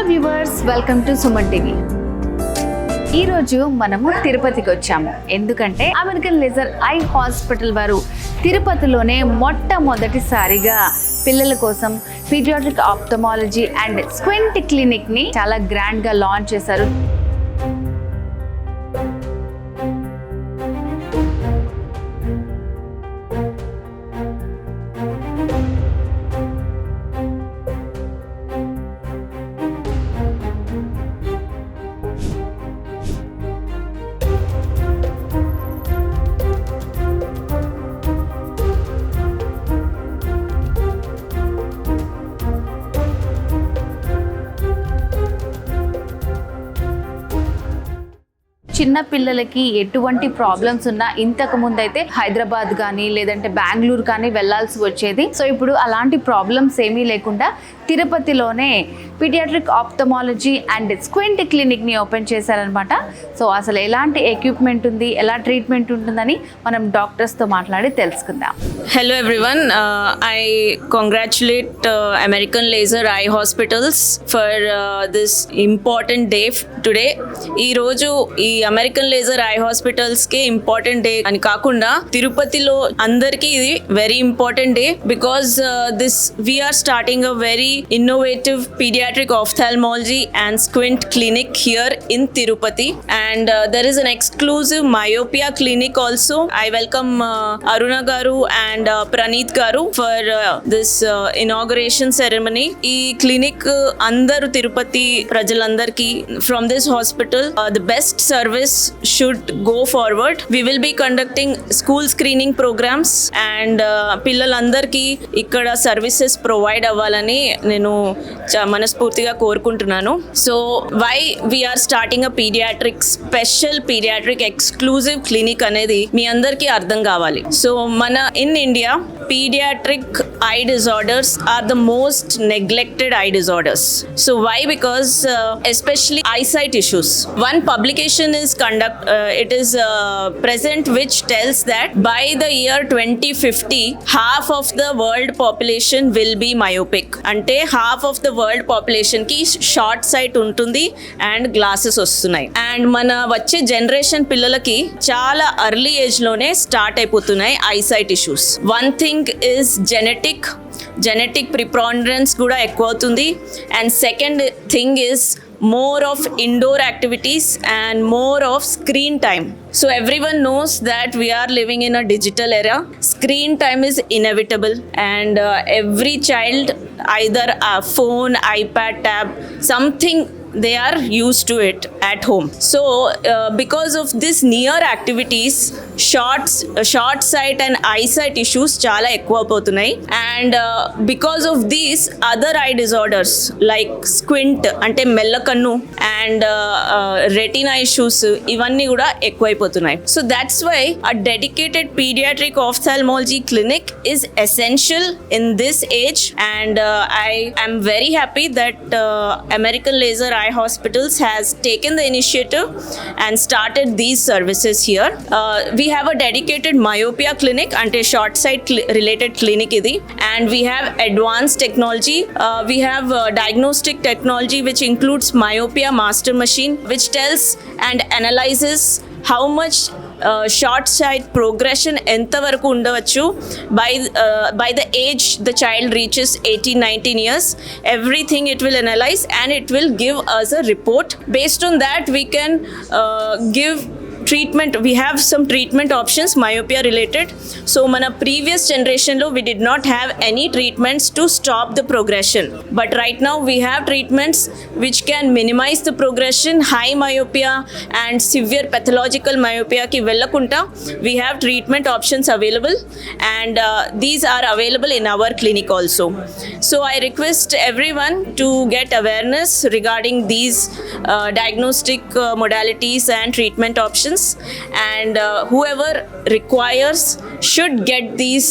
Viewers, welcome to Suman TV. ఈరోజు మనము తిరుపతికి వచ్చాము. ఎందుకంటే అమెరికన్ లేజర్ ఐ హాస్పిటల్ వారు తిరుపతిలోనే మొట్టమొదటిసారిగా పిల్లల కోసం పీడియాట్రిక్ ఆప్థమాలజీ అండ్ స్క్వింట్ క్లినిక్ని చాలా గ్రాండ్గా లాంచ్ చేశారు. చిన్న పిల్లలకి ఎటువంటి ప్రాబ్లమ్స్ ఉన్నా ఇంతకు ముందు అయితే హైదరాబాద్ కానీ లేదంటే బెంగళూరు కానీ వెళ్ళాల్సి వచ్చేది. సో ఇప్పుడు అలాంటి ప్రాబ్లమ్స్ ఏమీ లేకుండా తిరుపతిలోనే పీడియాట్రిక్ ఆప్థమాలజీ అండ్ స్క్వింట్ క్లినిక్ని ఓపెన్ చేశారనమాట. సో అసలు ఎలాంటి ఎక్విప్మెంట్ ఉంది, ఎలా ట్రీట్మెంట్ ఉంటుందని మనం డాక్టర్స్తో మాట్లాడి తెలుసుకుందాం. Hello everyone, I congratulate American Laser Eye Hospitals for this important day today. ఈ రోజు ఈ అమెరికన్ లేజర్ ఐ హాస్పిటల్స్ కి ఇంపార్టెంట్ డే అని కాకుండా తిరుపతిలో అందరికీ ఇది very important day because this we are starting a very innovative paediatric ophthalmology and squint clinic here in Tirupati and there is an exclusive myopia clinic also. I welcome Aruna గారు and Praneeth గారు for this inauguration ceremony. ఈ clinic అందరూ తిరుపతి ప్రజలందరికీ from this hospital the best service should go forward. We will be conducting school screening programs and పిల్లలందరికీ ఇక్కడ services provide అవ్వాలని నేను మనస్ఫూర్తిగా కోరుకుంటున్నాను. So why we are starting a special pediatric exclusive clinic అనేది మీ అందరికీ అర్థం కావాలి. సో మన in India pediatric eye disorders are the most neglected eye disorders. So why? Because especially eyesight issues. One publication is present which tells that by the year 2050 half of the world population will be myopic. Ante half of the world population ki short sight untundi and glasses వస్తున్నాయి. And మన వచ్చే generation పిల్లలకి చాలా early age లోనే start అయిపోతున్నాయి eyesight issues. One thing is genetic preponderance కూడా ఎక్కువ అవుతుంది. And second thing is more of indoor activities and more of screen time. So everyone knows that we are living in a digital era. Screen time is inevitable and every child either a phone, iPad, tab, something they are used to it at home. So because of this near activities, short sight and eyesight issues chala ekkuva potunayi. And because of these other eye disorders like squint ante mellakannu and retina issues ivanni kuda ekkuva. So that's why a dedicated pediatric ophthalmology clinic is essential in this age. And I am very happy that American Laser Eye Hospitals has taken the initiative and started these services here. We have a dedicated myopia clinic ante short sight related clinic idi, and we have advanced technology. We have diagnostic technology which includes myopia master machine which tells and analyzes how much short sight progression ఎంతవరకు ఉండవచ్చు by the age the child reaches 18-19 years. Everything it will analyze and it will give us a report. Based on that we can give treatment. We have some treatment options myopia related. So mana previous generation lo we did not have any treatments to stop the progression, but right now we have treatments which can minimize the progression. High myopia and severe pathological myopia ki vellakunta we have treatment options available, and these are available in our clinic also. So I request everyone to get awareness regarding these diagnostic modalities and treatment options, and whoever requires should get these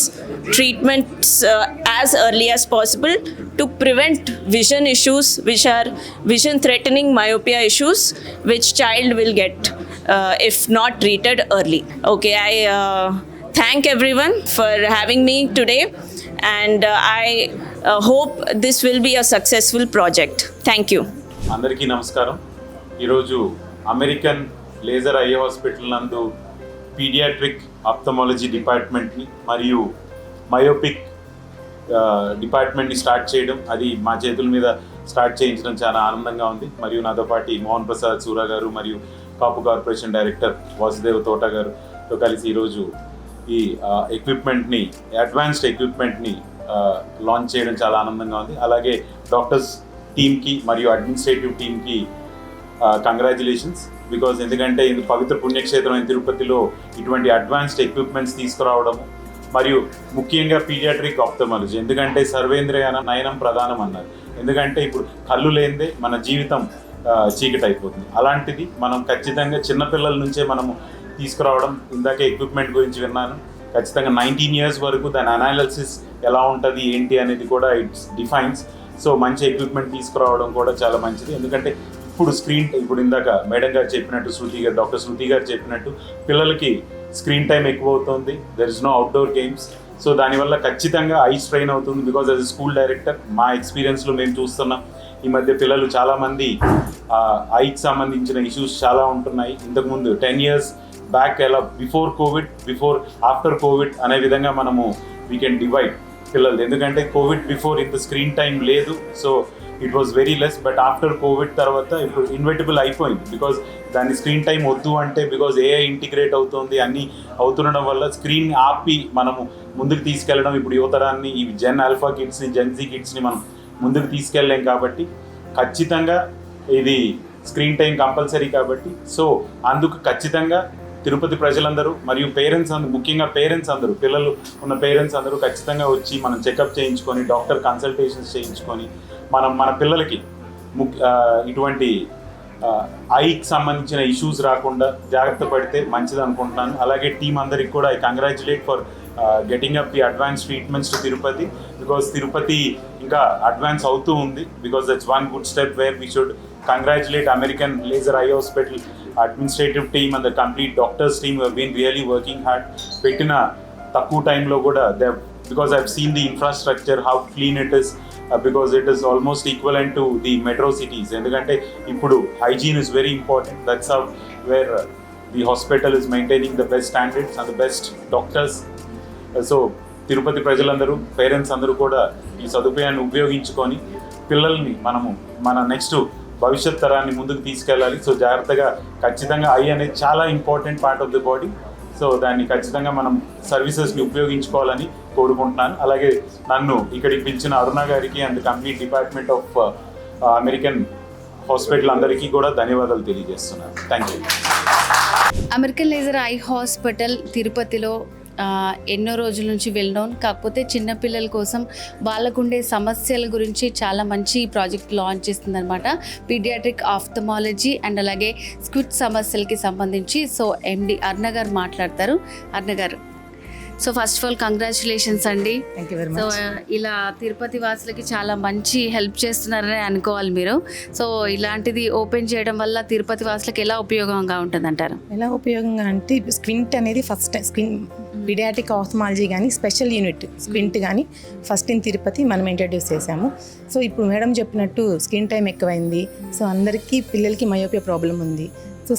treatments as early as possible to prevent vision issues which are vision threatening myopia issues which child will get if not treated early. Okay, I thank everyone for having me today, and I hope this will be a successful project. Thank you. అందరికీ నమస్కారం. ఈరోజు American laser eye hospital నందు paediatric ophthalmology డిపార్ట్మెంట్ని మరియు myopic డిపార్ట్మెంట్ని start చేయడం, అది మా చేతుల మీద స్టార్ట్ చేయించడం చాలా ఆనందంగా ఉంది. మరియు నాతో పాటు మోహన్ ప్రసాద్ సూరా గారు మరియు కాపు కార్పొరేషన్ డైరెక్టర్ వాసుదేవ్ తోట గారుతో కలిసి ఈరోజు ఈ ఎక్విప్మెంట్ని, అడ్వాన్స్డ్ ఎక్విప్మెంట్ని లాంచ్ చేయడం చాలా ఆనందంగా ఉంది. అలాగే డాక్టర్స్ టీమ్కి మరియు అడ్మినిస్ట్రేటివ్ టీమ్కి కంగ్రాచులేషన్స్. బికాజ్ ఎందుకంటే ఇది పవిత్ర పుణ్యక్షేత్రమైన తిరుపతిలో ఇటువంటి అడ్వాన్స్డ్ ఎక్విప్మెంట్స్ తీసుకురావడము, మరియు ముఖ్యంగా పీడియాట్రిక్ ఆప్థమాలజీ, ఎందుకంటే సర్వేంద్రియ నయనం ప్రధానం అన్నారు. ఎందుకంటే ఇప్పుడు కళ్ళు లేనిదే మన జీవితం చీకటి అయిపోతుంది. అలాంటిది మనం ఖచ్చితంగా చిన్నపిల్లల నుంచే మనము తీసుకురావడం. ఇందాకే ఎక్విప్మెంట్ గురించి విన్నాను. ఖచ్చితంగా 19 years వరకు దాని అనాలిసిస్ ఎలా ఉంటుంది ఏంటి అనేది కూడా ఇట్స్ డిఫైన్స్. సో మంచి ఎక్విప్మెంట్ తీసుకురావడం కూడా చాలా మంచిది. ఎందుకంటే ఇప్పుడు ఇందాక మేడం గారు చెప్పినట్టు, డాక్టర్ శృతి గారు చెప్పినట్టు, పిల్లలకి స్క్రీన్ టైం ఎక్కువ అవుతుంది. There is no outdoor games. So దానివల్ల ఖచ్చితంగా ఐ స్ట్రెయిన్ అవుతుంది. Because as a school director మా ఎక్స్పీరియన్స్లో మేము చూస్తున్నాం, ఈ మధ్య పిల్లలు చాలామంది ఐకి సంబంధించిన ఇష్యూస్ చాలా ఉంటున్నాయి. ఇంతకుముందు 10 years బ్యాక్ ఎలా బిఫోర్ ఆఫ్టర్ కోవిడ్ అనే విధంగా మనము వీ కెన్ డివైడ్ పిల్లలు. ఎందుకంటే కోవిడ్ బిఫోర్ ఇంత స్క్రీన్ టైం లేదు, so it was very less. But after Covid తర్వాత ఇప్పుడు ఇన్వెటబుల్ అయిపోయింది. బికాజ్ దాన్ని స్క్రీన్ టైం వద్దు అంటే, బికాజ్ ఏఐ ఇంటిగ్రేట్ అవుతుంది, అన్నీ అవుతుండడం వల్ల స్క్రీన్ ఆపి మనము ముందుకు తీసుకెళ్ళడం, ఇప్పుడు యువతరాన్ని, ఈ జెన్ ఆల్ఫా కిడ్స్ని, జెన్జీ కిడ్స్ని మనం ముందుకు తీసుకెళ్ళలేం. కాబట్టి ఖచ్చితంగా ఇది స్క్రీన్ టైం కంపల్సరీ. కాబట్టి సో అందుకు ఖచ్చితంగా తిరుపతి ప్రజలందరూ మరియు పేరెంట్స్ అందరూ, ముఖ్యంగా పేరెంట్స్ అందరూ, పిల్లలు ఉన్న పేరెంట్స్ అందరూ ఖచ్చితంగా వచ్చి మనం చెకప్ చేయించుకొని, డాక్టర్ కన్సల్టేషన్స్ చేయించుకొని, మన పిల్లలకి ఇటువంటి ఐకి సంబంధించిన ఇష్యూస్ రాకుండా జాగ్రత్త పడితే మంచిది అనుకుంటున్నాను. అలాగే టీం అందరికి కూడా I congratulate for getting up the advance treatments to Tirupati. Because Tirupati ఇంకా అడ్వాన్స్ అవుతూ ఉంది. Because that's one good step where we should congratulate American laser eye hospital administrative team and the complete doctors team have been really working hard. పెట్టిన తక్కువ టైంలో కూడా because I have seen the infrastructure, how clean it is, because it is almost equivalent to the metro cities. ఎందుకంటే ఇప్పుడు hygiene is very important. That's how where the hospital is maintaining the best standards and the best doctors. So Tirupati ప్రజలందరూ, parents అందరూ కూడా ఈ సదుపాయాన్ని ఉపయోగించుకొని పిల్లల్ని మనము మన నెక్స్ట్ భవిష్యత్ తరాన్ని ముందుకు తీసుకెళ్ళాలి. సో జాగ్రత్తగా, ఖచ్చితంగా ఐ అనేది చాలా important part of the body. So దాన్ని ఖచ్చితంగా మనం సర్వీసెస్ని ఉపయోగించుకోవాలని కోరుకుంటున్నాను. అలాగే నన్ను ఇక్కడికి పిలిచిన అరుణ గారికి and complete department of American hospital అందరికీ కూడా ధన్యవాదాలు తెలియజేస్తున్నాను. Thank you. American laser eye hospital తిరుపతిలో ఎన్నో రోజుల నుంచి వెల్ నోన్. కాకపోతే చిన్నపిల్లల కోసం వాళ్ళకుండే సమస్యల గురించి చాలా మంచి ప్రాజెక్ట్ లాంచ్ చేస్తుందన్నమాట. పీడియాట్రిక్ ఆప్థమాలజీ అండ్ అలాగే స్క్విడ్ సమస్యలకి సంబంధించి. సో ఎండి అరుణ గారు మాట్లాడతారు. అరుణ గారు, so first of all congratulations అండి. Thank you very so much. ఇలా తిరుపతి వాసులకి చాలా మంచి హెల్ప్ చేస్తున్నారని అనుకోవాలి మీరు. సో ఇలాంటిది ఓపెన్ చేయడం వల్ల తిరుపతి వాసులకి ఎలా ఉపయోగంగా ఉంటుంది అంటారు? ఎలా ఉపయోగంగా అంటే, స్క్వింట్ అనేది ఫస్ట్ పీడియాట్రిక్ ఆప్థమాలజీ కానీ స్పెషల్ యూనిట్ స్క్వింట్ కానీ ఫస్ట్ ఇన్ తిరుపతి మనం ఇంట్రడ్యూస్ చేశాము. సో ఇప్పుడు మేడం చెప్పినట్టు స్క్రీన్ టైం ఎక్కువైంది. సో అందరికీ పిల్లలకి మయోపియా ప్రాబ్లం ఉంది. సో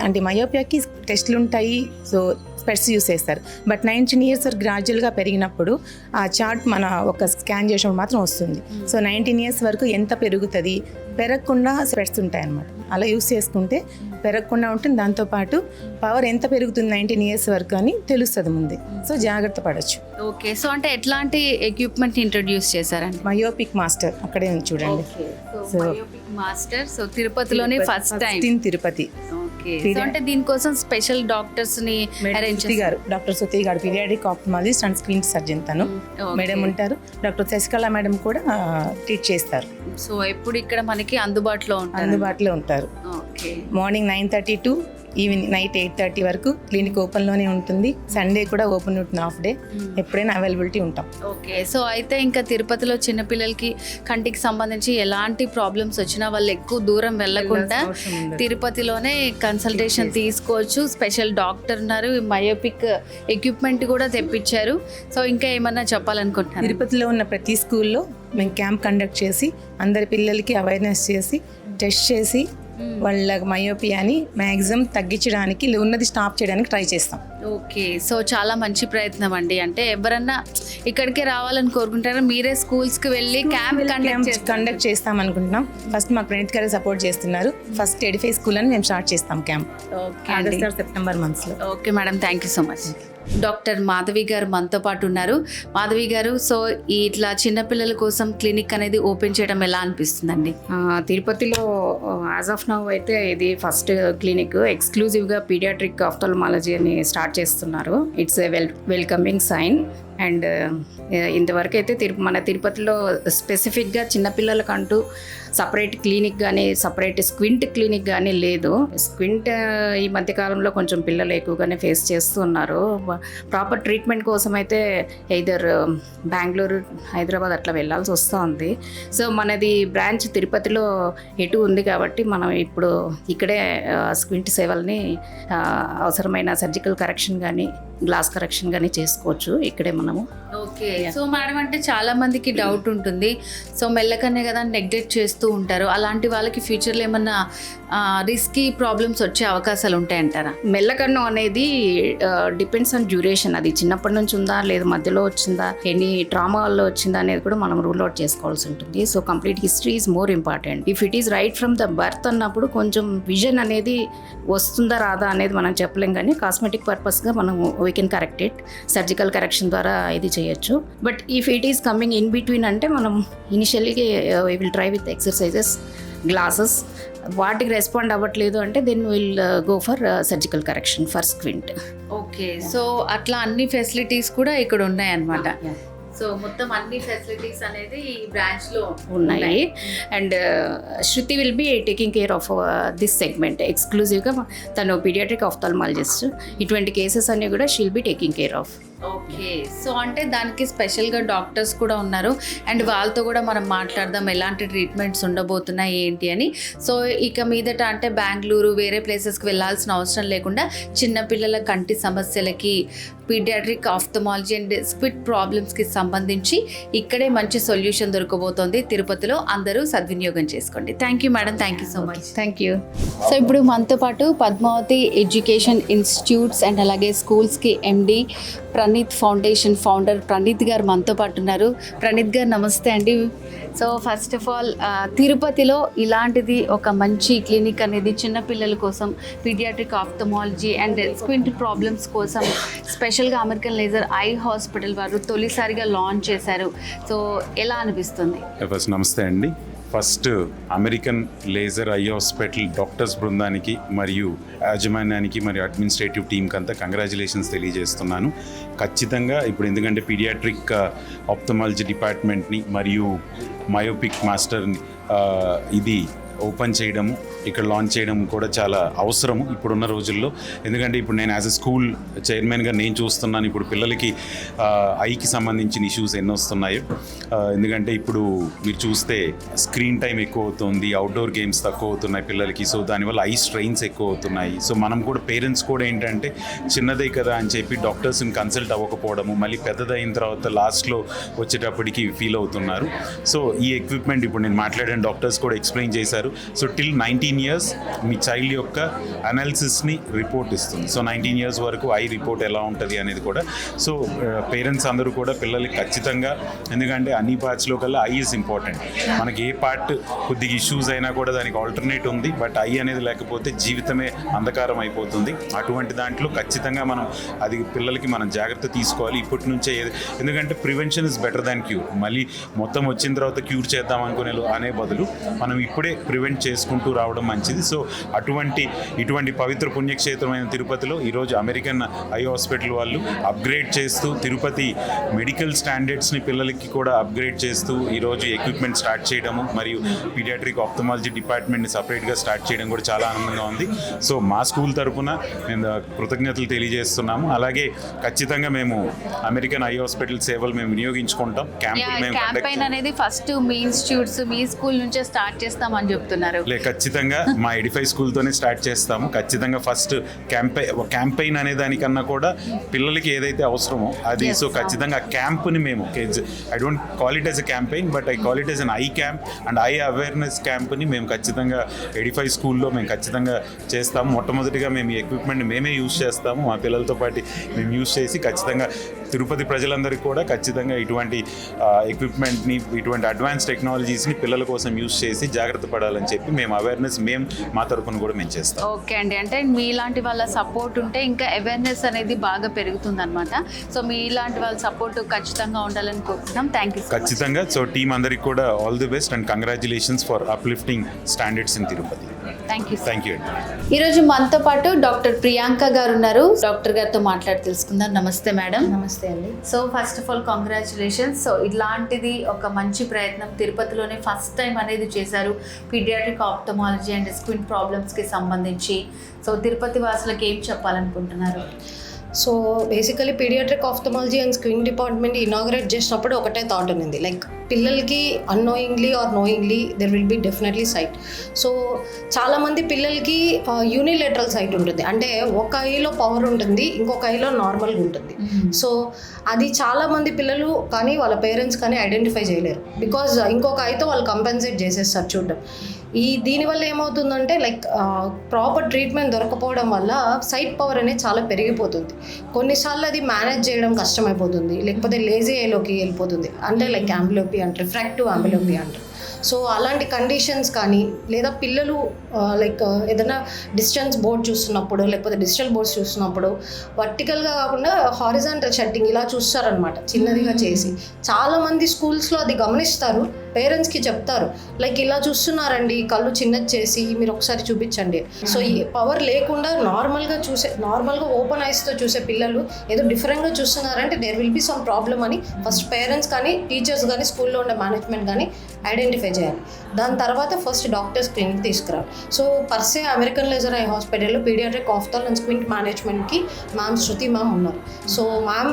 అంటే మయోపియాకి టెస్టులు ఉంటాయి. సో స్పెట్స్ యూస్ చేస్తారు. బట్ 19 years వరకు గ్రాడ్యువల్గా పెరిగినప్పుడు ఆ చార్ట్ మన ఒక స్కాన్ చేసినప్పుడు మాత్రం వస్తుంది. సో 19 years వరకు ఎంత పెరుగుతుంది, పెరగకుండా స్పెట్స్ ఉంటాయి అన్నమాట. అలా యూస్ చేసుకుంటే పెరగకుండా ఉంటుంది. దాంతోపాటు పవర్ ఎంత పెరుగుతుంది 19 years వరకు అని తెలుస్తుంది ముందే. సో జాగ్రత్త పడవచ్చు. ఓకే, సో అంటే ఎట్లాంటి ఎక్విప్మెంట్ ఇంట్రడ్యూస్ చేశారండి? మయోపిక్ మాస్టర్ అక్కడే ఉంది చూడండి. సో మయోపిక్ మాస్టర్, సో తిరుపతిలోనే first time in Tirupati. Okay, so అంటే దీనికోసం స్పెషల్ డాక్టర్స్ ని అరేంజ్ చేశారు. డాక్టర్ సుతి గారు paediatric ophthalmologist and screen surgeon తను మేడం ఉంటారు. డాక్టర్ శశికళ మేడం కూడా ట్రీట్ చేస్తారు. సో ఎప్పుడు ఇక్కడ మనకి అందుబాటులో ఉంటారు. ఉంటారు. Okay, morning 9:30 to evening night 8:30 వరకు క్లినిక్ ఓపెన్లోనే ఉంటుంది. సండే కూడా ఓపెన్ ఉంటుంది, హాఫ్ డే. ఎప్పుడైనా అవైలబిలిటీ ఉంటాం. ఓకే, సో అయితే ఇంకా తిరుపతిలో చిన్నపిల్లలకి కంటికి సంబంధించి ఎలాంటి ప్రాబ్లమ్స్ వచ్చినా వాళ్ళు ఎక్కువ దూరం వెళ్ళకుండా అవసరం ఉండదు. తిరుపతిలోనే కన్సల్టేషన్ తీసుకోవచ్చు. స్పెషల్ డాక్టర్ ఉన్నారు, మయోపిక్ ఎక్విప్మెంట్ కూడా తెప్పించారు. సో ఇంకా ఏమన్నా చెప్పాలనుకుంటున్నారు? తిరుపతిలో ఉన్న ప్రతి స్కూల్లో మేము క్యాంప్ కండక్ట్ చేసి అందరి పిల్లలకి అవేర్నెస్ చేసి టెస్ట్ చేసి వాళ్ళ మయోపియాని మ్యాక్సిమం తగ్గించడానికి ఉన్నది స్టాప్ చేయడానికి ట్రై చేస్తాం. ఓకే, సో చాలా మంచి ప్రయత్నం అండి. అంటే ఎవరన్నా ఇక్కడికే రావాలని కోరుకుంటారా? మీరే స్కూల్స్కి వెళ్ళి క్యాంప్ కండక్ట్ చేస్తాం అనుకుంటున్నాం. ఫస్ట్ మా ప్రణీత్ గారు సపోర్ట్ చేస్తున్నారు. ఫస్ట్ ఎడిఫై స్కూల్ అని మేము స్టార్ట్ చేస్తాం camp okay August or September మంత్స్లో. Okay madam, thank you so much. Doctor Madhavi గారు మనతో పాటు ఉన్నారు. మాధవి గారు, సో ఇట్లా చిన్నపిల్లల కోసం క్లినిక్ అనేది ఓపెన్ చేయడం ఎలా అనిపిస్తుందండి? తిరుపతిలో యాజ్ ఆఫ్ నౌ అయితే ఇది ఫస్ట్ క్లినిక్ ఎక్స్క్లూజివ్గా పీడియాట్రిక్ ఆఫ్థాల్మాలజీ అని స్టార్ట్ చేస్తున్నారు. It's a welcoming sign. And ఇంతవరకు అయితే మన తిరుపతిలో స్పెసిఫిక్గా చిన్నపిల్లలకంటూ సపరేట్ క్లినిక్ కానీ సపరేట్ స్క్వింట్ క్లినిక్ కానీ లేదు. స్క్వింట్ ఈ మధ్యకాలంలో కొంచెం పిల్లలు ఎక్కువగానే ఫేస్ చేస్తున్నారు. ప్రాపర్ ట్రీట్మెంట్ కోసం అయితే ఎయిదర్ బెంగళూరు, హైదరాబాద్ అట్లా వెళ్ళాల్సి వస్తుంది. సో మనది బ్రాంచ్ తిరుపతిలో ఎటు ఉంది కాబట్టి మనం ఇప్పుడు ఇక్కడే స్క్వింట్ సేవల్ని అవసరమైన సర్జికల్ కరెక్షన్ కానీ గ్లాస్ కరెక్షన్ కానీ చేసుకోవచ్చు ఇక్కడే మనము. ఓకే, సో మేడం అంటే చాలా మందికి డౌట్ ఉంటుంది. సో మెల్లకనే కదా నెగ్లెక్ట్ చేస్తూ ఉంటారు. అలాంటి వాళ్ళకి ఫ్యూచర్లో ఏమన్నా రిస్కీ ప్రాబ్లమ్స్ వచ్చే అవకాశాలు ఉంటాయంటారా? మెల్లకన్ను అనేది డిపెండ్స్ ఆన్ డ్యూరేషన్. అది చిన్నప్పటి నుంచి ఉందా లేదా మధ్యలో వచ్చిందా ఎనీ ట్రామా వల్ల వచ్చిందా అనేది కూడా మనం రూల్ అవుట్ చేసుకోవాల్సి ఉంటుంది. So complete history is more important. If it is right from the birth అన్నప్పుడు కొంచెం విజన్ అనేది వస్తుందా రాదా అనేది మనం చెప్పలేం, కానీ కాస్మెటిక్ పర్పస్గా మనం we can correct it. Surgical correction ద్వారా ఇది చేయొచ్చు. But if it is coming in between అంటే మనం initially we will try with exercises, glasses. వాటికి రెస్పాండ్ అవ్వట్లేదు అంటే then will go for surgical correction for squint. Okay, so అట్లా అన్ని ఫెసిలిటీస్ కూడా ఇక్కడ ఉన్నాయన్నమాట. సో మొత్తం అన్ని ఫెసిలిటీస్ అనేది ఈ బ్రాంచ్ లో ఉన్నాయి. And Shruti will be taking care of this segment ఎక్స్క్లూజివ్గా. తను పీడియాట్రిక్ ఆఫ్థాల్మాలజిస్ట్. ఇటువంటి కేసెస్ అన్ని కూడా she'll be taking care of. Okay, so అంటే దానికి స్పెషల్గా డాక్టర్స్ కూడా ఉన్నారు. అండ్ వాళ్ళతో కూడా మనం మాట్లాడదాం ఎలాంటి ట్రీట్మెంట్స్ ఉండబోతున్నాయి ఏంటి అని. సో ఇక మీదట అంటే బెంగళూరు వేరే ప్లేసెస్కి వెళ్ళాల్సిన అవసరం లేకుండా చిన్నపిల్లల కంటి సమస్యలకి పీడియాట్రిక్ ఆఫ్థమాలజీ అండ్ స్క్విడ్ ప్రాబ్లమ్స్కి సంబంధించి ఇక్కడే మంచి సొల్యూషన్ దొరకబోతోంది తిరుపతిలో. అందరూ సద్వినియోగం చేసుకోండి. Thank you madam, thank you so much. Thank you. So ఇప్పుడు మనతో పాటు పద్మావతి ఎడ్యుకేషన్ ఇన్స్టిట్యూట్స్ అండ్ అలాగే స్కూల్స్కి ఎండి ప్రణీత్ ఫౌండేషన్ ఫౌండర్ ప్రణీత్ గారు మనతో పాటు ఉన్నారు. ప్రణీత్ గారు నమస్తే అండి. సో ఫస్ట్ ఆఫ్ ఆల్ తిరుపతిలో ఇలాంటిది ఒక మంచి క్లినిక్ అనేది చిన్నపిల్లల కోసం pediatric ophthalmology and squint problems కోసం స్పెషల్గా అమెరికన్ లేజర్ ఐ హాస్పిటల్ వారు తొలిసారిగా లాంచ్ చేశారు. సో ఎలా అనిపిస్తుంది? ఫస్ట్ నమస్తే అండి. First American laser eye hospital doctors బృందానికి మరియు యాజమాన్యానికి మరియు అడ్మినిస్ట్రేటివ్ టీంకి అంతా కంగ్రాచులేషన్స్ తెలియజేస్తున్నాను. ఖచ్చితంగా ఇప్పుడు ఎందుకంటే పీడియాట్రిక్ ఆప్థమాలజీ డిపార్ట్మెంట్ని మరియు మయోపిక్ మాస్టర్ని ఇది ఓపెన్ చేయడము, ఇక్కడ లాంచ్ చేయడం కూడా చాలా అవసరము ఇప్పుడున్న రోజుల్లో. ఎందుకంటే ఇప్పుడు నేను యాజ్ ఎ స్కూల్ చైర్మన్గా నేను చూస్తున్నాను ఇప్పుడు పిల్లలకి ఐకి సంబంధించిన ఇష్యూస్ ఎన్ని వస్తున్నాయో. ఎందుకంటే ఇప్పుడు మీరు చూస్తే స్క్రీన్ టైం ఎక్కువ అవుతుంది, అవుట్డోర్ గేమ్స్ తక్కువ అవుతున్నాయి పిల్లలకి. సో దానివల్ల ఐ స్ట్రెయిన్స్ ఎక్కువ అవుతున్నాయి. సో మనం కూడా పేరెంట్స్ కూడా ఏంటంటే చిన్నదే కదా అని చెప్పి డాక్టర్స్ని కన్సల్ట్ అవ్వకపోవడము, మళ్ళీ పెద్దదైన తర్వాత లాస్ట్లో వచ్చేటప్పటికి ఫీల్ అవుతున్నారు. సో ఈ ఎక్విప్మెంట్ ఇప్పుడు నేను మాట్లాడిన డాక్టర్స్ కూడా ఎక్స్ప్లెయిన్ చేశారు. సో టిల్ 19 years మీ చైల్డ్ యొక్క అనాలిసిస్ని రిపోర్ట్ ఇస్తుంది. సో 19 years వరకు ఐ రిపోర్ట్ ఎలా ఉంటుంది అనేది కూడా. సో పేరెంట్స్ అందరూ కూడా పిల్లలకి ఖచ్చితంగా, ఎందుకంటే అన్ని పార్ట్స్లో కల్లా ఐ ఈజ్ ఇంపార్టెంట్. మనకి ఏ పార్ట్ కొద్దిగా ఇష్యూస్ అయినా కూడా దానికి ఆల్టర్నేట్ ఉంది, బట్ ఐ అనేది లేకపోతే జీవితమే అంధకారం అయిపోతుంది. అటువంటి దాంట్లో ఖచ్చితంగా మనం అది పిల్లలకి మనం జాగ్రత్త తీసుకోవాలి ఇప్పటి నుంచే. ఎందుకంటే prevention is better than cure. మళ్ళీ మొత్తం వచ్చిన తర్వాత క్యూర్ చేద్దాం అనే బదులు మనం ఇప్పుడే ప్రివెంట్ చేసుకుంటూ రావడం మంచిది. సో ఇటువంటి పవిత్ర పుణ్యక్షేత్రమైన తిరుపతిలో ఈరోజు అమెరికన్ ఐ హాస్పిటల్ వాళ్ళు అప్గ్రేడ్ చేస్తూ తిరుపతి మెడికల్ స్టాండర్డ్స్ని పిల్లలకి కూడా అప్గ్రేడ్ చేస్తూ ఈరోజు ఎక్విప్మెంట్ స్టార్ట్ చేయడము మరియు పీడియాట్రిక్ ఆప్థమాలజీ డిపార్ట్మెంట్ని సపరేట్గా స్టార్ట్ చేయడం కూడా చాలా ఆనందంగా ఉంది. సో మా స్కూల్ తరఫున మేము కృతజ్ఞతలు తెలియజేస్తున్నాము. అలాగే ఖచ్చితంగా మేము అమెరికన్ ఐ హాస్పిటల్ సేవలు మేము వినియోగించుకుంటాం. క్యాంపెయిన్ అనేది ఫస్ట్ మీ ఇన్స్టిట్యూట్స్ మీ స్కూల్ నుంచే స్టార్ట్ చేస్తామని చెప్తున్నారు. ఖచ్చితంగా మా ఎడిఫై స్కూల్తోనే స్టార్ట్ చేస్తాము. ఖచ్చితంగా ఫస్ట్ క్యాంపెయిన్ అనే దానికన్నా కూడా పిల్లలకి ఏదైతే అవసరమో అది. సో ఖచ్చితంగా ఆ క్యాంప్ని మేము I don't call it as a campaign but I call it as an eye camp and eye awareness క్యాంప్ని మేము ఖచ్చితంగా ఎడిఫై స్కూల్లో మేము ఖచ్చితంగా చేస్తాము. మొట్టమొదటిగా మేము ఈ ఎక్విప్మెంట్ మేమే యూజ్ చేస్తాము. మా పిల్లలతో పాటు మేము యూజ్ చేసి ఖచ్చితంగా తిరుపతి ప్రజలందరికీ కూడా ఖచ్చితంగా ఇటువంటి ఎక్విప్మెంట్ని ఇటువంటి అడ్వాన్స్ టెక్నాలజీస్ని పిల్లల కోసం యూజ్ చేసి జాగ్రత్త పడాలని చెప్పి మేము అవేర్నెస్ మా తరపున కూడా మేము చేస్తాం. ఓకే అండి, అంటే మీలాంటి వాళ్ళ సపోర్ట్ ఉంటే ఇంకా అవేర్నెస్ అనేది బాగా పెరుగుతుంది అనమాట. సో మీలాంటి వాళ్ళ సపోర్ట్ ఖచ్చితంగా ఉండాలని కోరుకుంటున్నాం. Thank you. ఖచ్చితంగా. సో టీమ్ అందరికి కూడా all the best and congratulations for uplifting standards in Tirupati. Thank you అండి. ఈరోజు మనతో పాటు డాక్టర్ ప్రియాంక గారు ఉన్నారు. డాక్టర్ గారితో మాట్లాడి తెలుసుకుందాం. నమస్తే మేడం. నమస్తే అండి. So first of all congratulations. So ఇలాంటిది ఒక మంచి ప్రయత్నం తిరుపతిలోనే ఫస్ట్ టైం అనేది చేశారు పీడియాట్రిక్ ఆప్థమాలజీ అండ్ స్క్విన్ ప్రాబ్లమ్స్కి సంబంధించి. సో తిరుపతి వాసులకు ఏం చెప్పాలనుకుంటున్నారు? So basically pediatric ophthalmology and screen department inaugurate చేసినప్పుడు ఒకటే థాట్ ఉంది, లైక్ పిల్లలకి unknowingly or knowingly there will be definitely sight. So చాలామంది పిల్లలకి యూనిలేటరల్ సైట్ ఉంటుంది, అంటే ఒక ఐలో పవర్ ఉంటుంది, ఇంకొక ఐలో నార్మల్గా ఉంటుంది. సో అది చాలామంది పిల్లలు కానీ వాళ్ళ పేరెంట్స్ కానీ ఐడెంటిఫై చేయలేరు, బికాజ్ ఇంకొక ఐతో వాళ్ళు కంపెన్సేట్ చేసేస్తారు చూడడం. దీనివల్ల ఏమవుతుందంటే లైక్ ప్రాపర్ ట్రీట్మెంట్ దొరకపోవడం వల్ల సైట్ పవర్ అనేది చాలా పెరిగిపోతుంది. కొన్నిసార్లు అది మేనేజ్ చేయడం కష్టమైపోతుంది, లేకపోతే లేజీ ఐలోకి వెళ్ళిపోతుంది, అంటే లైక్ అంబిలోపీ అంటారు, రిఫ్రాక్టివ్ అంబిలోపీ అంటారు. సో అలాంటి కండిషన్స్ కానీ లేదా పిల్లలు లైక్ ఏదైనా డిస్టెన్స్ బోర్డ్ చూస్తున్నప్పుడు లేకపోతే డిజిటల్ బోర్డ్స్ చూస్తున్నప్పుడు వర్టికల్గా కాకుండా హారిజాంటల్ షట్టింగ్ ఇలా చూస్తారనమాట, చిన్నదిగా చేసి. చాలామంది స్కూల్స్లో అది గమనిస్తారు, పేరెంట్స్కి చెప్తారు, లైక్ ఇలా చూస్తున్నారండి కళ్ళు చిన్నది చేసి మీరు ఒకసారి చూపించండి. సో ఈ పవర్ లేకుండా నార్మల్గా ఓపెన్ ఐస్తో చూసే పిల్లలు ఏదో డిఫరెంట్గా చూస్తున్నారంటే there will be some problem అని ఫస్ట్ పేరెంట్స్ కానీ టీచర్స్ కానీ స్కూల్లో ఉండే మేనేజ్మెంట్ కానీ ఐడెంటిఫై చేయాలి. దాని తర్వాత ఫస్ట్ డాక్టర్ స్క్రీన్కి తీసుకురావాలి. So per se American laser eye హాస్పిటల్లో పీడియాట్రిక్ ఆఫ్థాల్ అండ్ స్క్వింట్ మేనేజ్మెంట్కి మ్యామ్ శృతి మ్యామ్ ఉన్నారు. సో మ్యామ్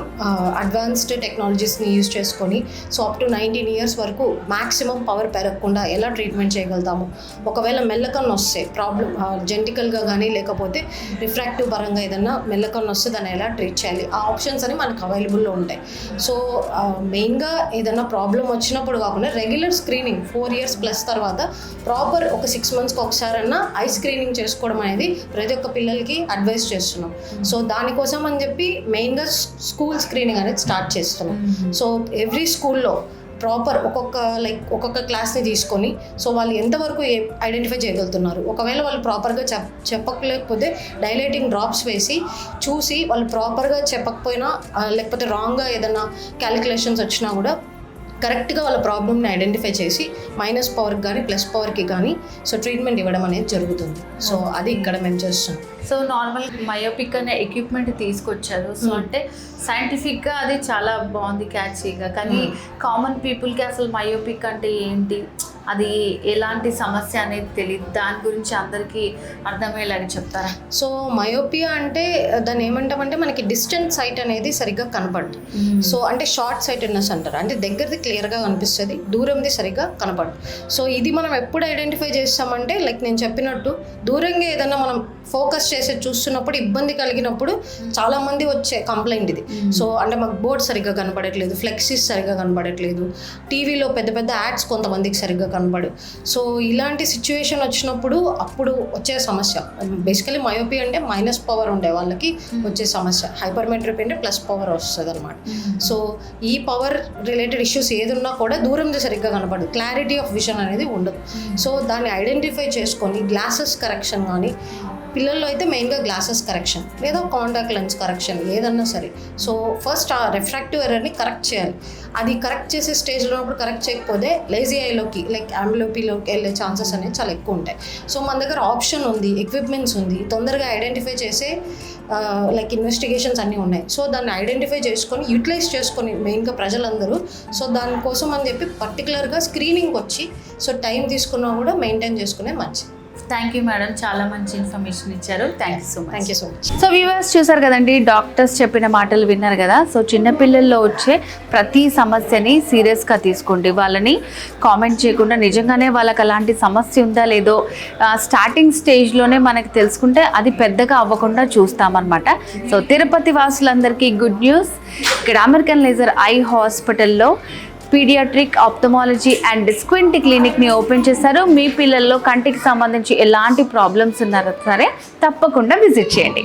అడ్వాన్స్డ్ టెక్నాలజీస్ని యూజ్ చేసుకొని సో అప్ టు 19 years వరకు మ్యాక్సిమం పవర్ పెరగకుండా ఎలా ట్రీట్మెంట్ చేయగలుగుతాము, ఒకవేళ మెల్లకన్ను వస్తే ప్రాబ్లం జెంటికల్గా కానీ లేకపోతే రిఫ్రాక్టివ్ పరంగా ఏదన్నా మెల్లకన్ను వస్తే దాన్ని ఎలా ట్రీట్ చేయాలి, ఆ ఆప్షన్స్ అని మనకు అవైలబుల్లో ఉంటాయి. సో మెయిన్గా ఏదన్నా ప్రాబ్లం వచ్చినప్పుడు కాకుండా రెగ్యులర్ స్క్రీనింగ్ 4 years ప్లస్ తర్వాత ప్రాపర్ ఒక 6 monthsకి ఒకసారన్నా ఐ స్క్రీనింగ్ చేసుకోవడం అనేది ప్రతి ఒక్క పిల్లలకి అడ్వైస్ చేస్తున్నాం. సో దానికోసం అని చెప్పి మెయిన్గా స్కూల్ స్క్రీనింగ్ అనేది స్టార్ట్ చేస్తున్నాం. సో ఎవ్రీ స్కూల్లో ప్రాపర్ ఒక్కొక్క క్లాస్ని తీసుకొని సో వాళ్ళు ఎంతవరకు ఐడెంటిఫై చేయగలుగుతున్నారు, ఒకవేళ వాళ్ళు ప్రాపర్గా చెప్పలేకపోతే డైలేటింగ్ డ్రాప్స్ వేసి చూసి వాళ్ళు ప్రాపర్గా చెప్పకపోయినా లేకపోతే రాంగ్గా ఏదైనా క్యాలిక్యులేషన్స్ వచ్చినా కూడా కరెక్ట్గా వాళ్ళ ప్రాబ్లమ్ని ఐడెంటిఫై చేసి మైనస్ పవర్కి కానీ ప్లస్ పవర్కి కానీ సో ట్రీట్మెంట్ ఇవ్వడం అనేది జరుగుతుంది. సో అది ఇక్కడ మేము చేస్తున్నాం. సో నార్మల్ మయోపిక్ అనే ఎక్విప్మెంట్ తీసుకొచ్చారు. సో అంటే సైంటిఫిక్గా అది చాలా బాగుంది, క్యాచీగా. కానీ కామన్ పీపుల్కి అసలు మయోపిక్ అంటే ఏంటి, అది ఎలాంటి సమస్య అనేది తెలియదు. దాని గురించి అందరికీ అర్థమయ్యేలాగా చెప్తారా? సో మయోపియా అంటే దాన్ని ఏమంటామంటే మనకి డిస్టెన్స్ సైట్ అనేది సరిగ్గా కనపడదు. సో అంటే షార్ట్ సైటెడ్నెస్ అంటారు, అంటే దగ్గరది క్లియర్గా కనిపిస్తుంది, దూరంది సరిగ్గా కనపడదు. సో ఇది మనం ఎప్పుడు ఐడెంటిఫై చేస్తామంటే లైక్ నేను చెప్పినట్టు దూరంగా ఏదన్నా మనం ఫోకస్ చేసి చూస్తున్నప్పుడు ఇబ్బంది కలిగినప్పుడు చాలామంది వచ్చే కంప్లైంట్ ఇది. సో అంటే మాకు బోర్డ్ సరిగ్గా కనపడట్లేదు, ఫ్లెక్సీస్ సరిగ్గా కనపడట్లేదు, టీవీలో పెద్ద పెద్ద యాడ్స్ కొంతమందికి సరిగ్గా కనపడు. సో ఇలాంటి సిచ్యువేషన్ వచ్చినప్పుడు అప్పుడు వచ్చే సమస్య బేసికలీ మయోపియా అంటే మైనస్ పవర్ ఉండే వాళ్ళకి వచ్చే సమస్య, హైపర్మెట్రిక్ అంటే ప్లస్ పవర్ వస్తుంది అనమాట. సో ఈ పవర్ రిలేటెడ్ ఇష్యూస్ ఏదున్నా కూడా దూరంది సరిగ్గా కనపడదు, క్లారిటీ ఆఫ్ విజన్ అనేది ఉండదు. సో దాన్ని ఐడెంటిఫై చేసుకొని గ్లాసెస్ కరెక్షన్ కానీ పిల్లల్లో అయితే మెయిన్గా గ్లాసెస్ కరెక్షన్ లేదా కాంటాక్ట్ లెన్స్ కరెక్షన్ ఏదన్నా సరే. సో ఫస్ట్ ఆ రిఫ్రాక్టివ్ ఎర్రర్ని కరెక్ట్ చేయాలి. అది కరెక్ట్ చేసే స్టేజ్లో ఉన్నప్పుడు కరెక్ట్ చేయకపోతే లేజీ ఐలోకి లైక్ అంబ్లోపీలోకి వెళ్ళే ఛాన్సెస్ అనేవి చాలా ఎక్కువ ఉంటాయి. సో మన దగ్గర ఆప్షన్ ఉంది, ఎక్విప్మెంట్స్ ఉంది, తొందరగా ఐడెంటిఫై చేసే లైక్ ఇన్వెస్టిగేషన్స్ అన్నీ ఉన్నాయి. సో దాన్ని ఐడెంటిఫై చేసుకొని యూటిలైజ్ చేసుకొని మెయిన్గా ప్రజలందరూ సో దానికోసం అని చెప్పి పర్టికులర్గా స్క్రీనింగ్ వచ్చి సో టైం తీసుకున్నా కూడా మెయింటైన్ చేసుకునే మంచిది. థ్యాంక్ యూ మేడం, చాలా మంచి ఇన్ఫర్మేషన్ ఇచ్చారు. Thank you so much. Thank you so much. So viewers చూసారు కదండి, డాక్టర్స్ చెప్పిన మాటలు విన్నారు కదా. సో చిన్నపిల్లల్లో వచ్చే ప్రతి సమస్యని సీరియస్గా తీసుకోండి. వాళ్ళని కామెంట్ చేయకుండా నిజంగానే వాళ్ళకి అలాంటి సమస్య ఉందా లేదో స్టార్టింగ్ స్టేజ్లోనే మనకి తెలుసుకుంటే అది పెద్దగా అవ్వకుండా చూస్తామన్నమాట. సో తిరుపతి వాసులందరికీ గుడ్ న్యూస్. ఇక్కడ అమెరికన్ లేజర్ ఐ హాస్పిటల్లో పీడియాట్రిక్ ఆప్థమాలజీ అండ్ స్క్వింట్ క్లినిక్ని ఓపెన్ చేశారు. మీ పిల్లల్లో కంటికి సంబంధించి ఎలాంటి ప్రాబ్లమ్స్ ఉన్నారో సరే తప్పకుండా విజిట్ చేయండి.